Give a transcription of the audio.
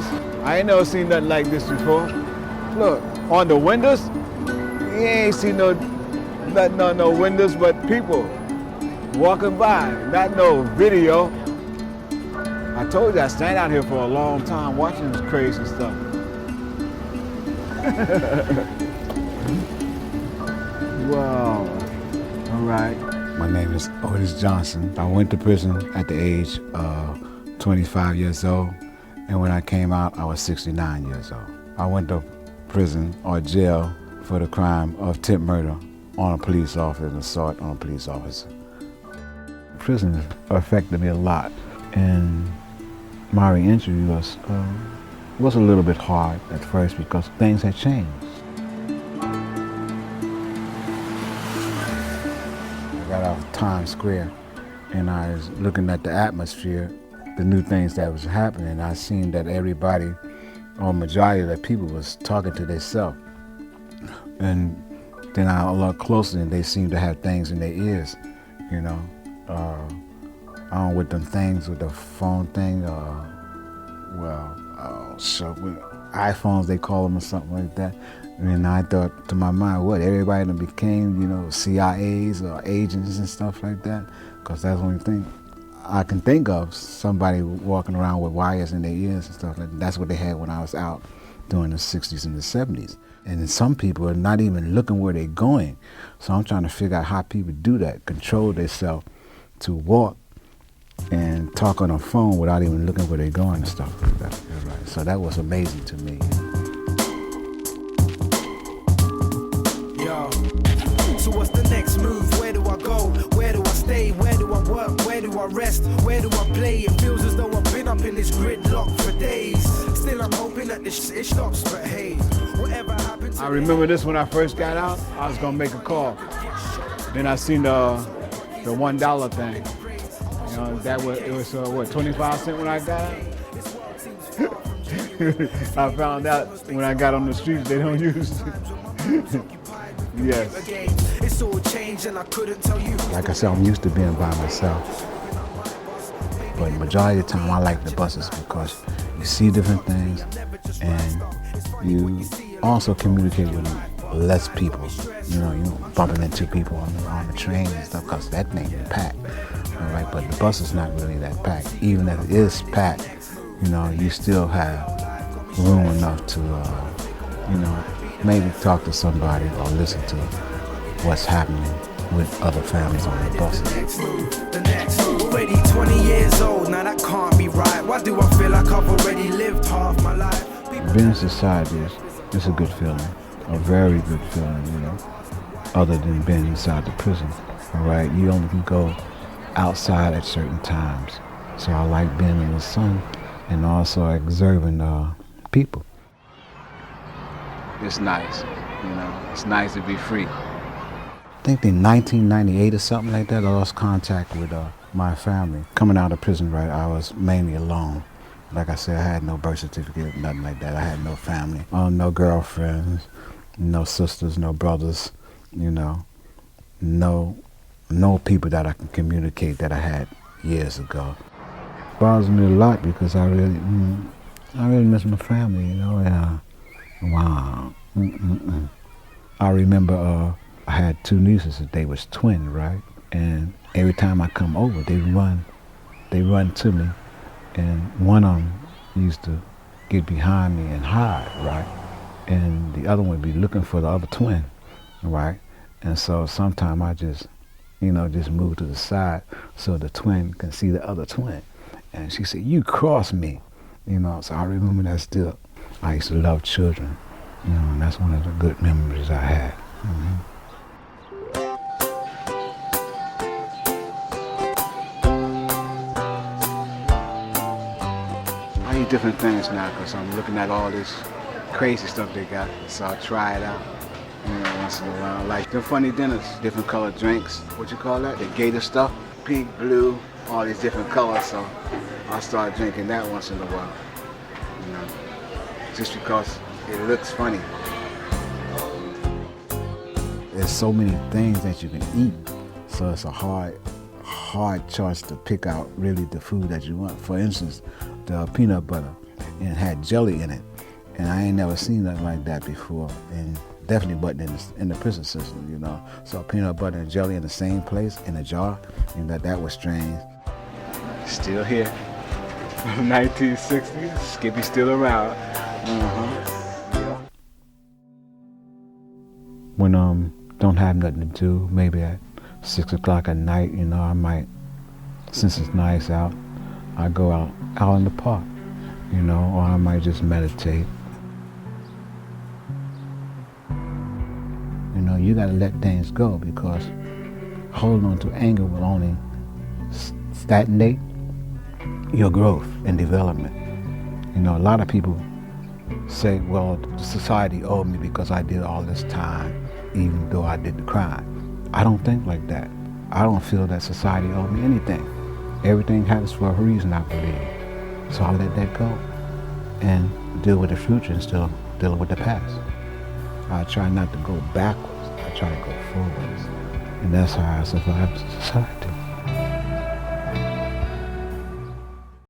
windows. I ain't never seen nothing like this before. Look, on the windows, you ain't seen nothing on no windows but people walking by, not no video. I told you I stand out here for a long time watching this crazy stuff. Wow, all right. My name is Otis Johnson. I went to prison at the age of 25 years old, and when I came out, I was 69 years old. I went to prison or jail for the crime of attempted murder on a police officer and assault on a police officer. Prison affected me a lot, and my reentry was a little bit hard at first because things had changed. I got out of Times Square and I was looking at the atmosphere, the new things that was happening. I seen that everybody, or majority of the people, was talking to themselves. And then I looked closer and they seemed to have things in their ears, you know. I don't with them things, with the phone thing, with iPhones they call them or something like that. And I thought to my mind, what, everybody that became, you know, CIAs or agents and stuff like that? Because that's the only thing I can think of, somebody walking around with wires in their ears and stuff like that. That's what they had when I was out during the 60s and the 70s. And some people are not even looking where they're going. So I'm trying to figure out how people do that, control themselves to walk and talk on a phone without even looking where they're going and stuff like that. Right. So that was amazing to me. Yo, so what's the next move? Where do I go? Where do I stay? Where do I work? Where do I rest? Where do I play? It feels as though I've been up in this gridlock for days. Still I'm hoping that this shit stops, but hey, whatever happens. I remember this when I first got out. I was gonna make a call. Then I seen the $1 thing. You know, it was what, 25 cents when I got out? I found out when I got on the streets they don't use it. Yes. It's all changed and I couldn't tell you. Like I said, I'm used to being by myself. But the majority of the time I like the buses because you see different things and you also communicate with less people. You know, bumping into people on the train and stuff because that thing is packed. All right, but the bus is not really that packed. Even if it is packed, you know, you still have room enough to, you know, maybe talk to somebody or listen to what's happening with other families on the buses. The next already 20 years old, now that can't be right. Why do I feel like I've already lived half my life? Being in society is a good feeling, a very good feeling, you know, other than being inside the prison. All right, you only can go outside at certain times. So I like being in the sun and also observing people. It's nice, you know, it's nice to be free. I think in 1998 or something like that, I lost contact with my family. Coming out of prison, right, I was mainly alone. Like I said, I had no birth certificate, nothing like that. I had no family, no girlfriends, no sisters, no brothers, you know, no people that I can communicate that I had years ago. It bothers me a lot because I really miss my family, you know. And, wow. I remember I had two nieces that they was twins, right? And every time I come over, they run to me, and one of them used to get behind me and hide, right? And the other one would be looking for the other twin, right? And so sometimes I just move to the side so the twin can see the other twin. And she said, "You crossed me," you know. So I remember that still. I used to love children, you know, and that's one of the good memories I had. Mm-hmm. I eat different things now because I'm looking at all this crazy stuff they got, so I try it out. You know, once in a while. Like the funny dinners, different colored drinks. What you call that? The gator stuff. Pink, blue, all these different colors. So I start drinking that once in a while. You know, just because it looks funny. There's so many things that you can eat, so it's a hard choice to pick out really the food that you want. For instance, the peanut butter. and it had jelly in it. And I ain't never seen nothing like that before, and definitely wasn't in the prison system, you know. So peanut butter and jelly in the same place, in a jar, and that was strange. Still here. 1960, Skippy's still around. Yeah. When don't have nothing to do, maybe at 6 o'clock at night, you know, I might, since it's nice out, I go out in the park, you know, or I might just meditate. You know, you gotta let things go, because holding on to anger will only stagnate your growth and development. You know, a lot of people say, well, the society owed me because I did all this time, even though I did the crime. I don't think like that. I don't feel that society owed me anything. Everything happens for a reason, I believe. So I let that go and deal with the future instead of dealing with the past. I try not to go backwards. I try to go forwards. And that's how I survive society.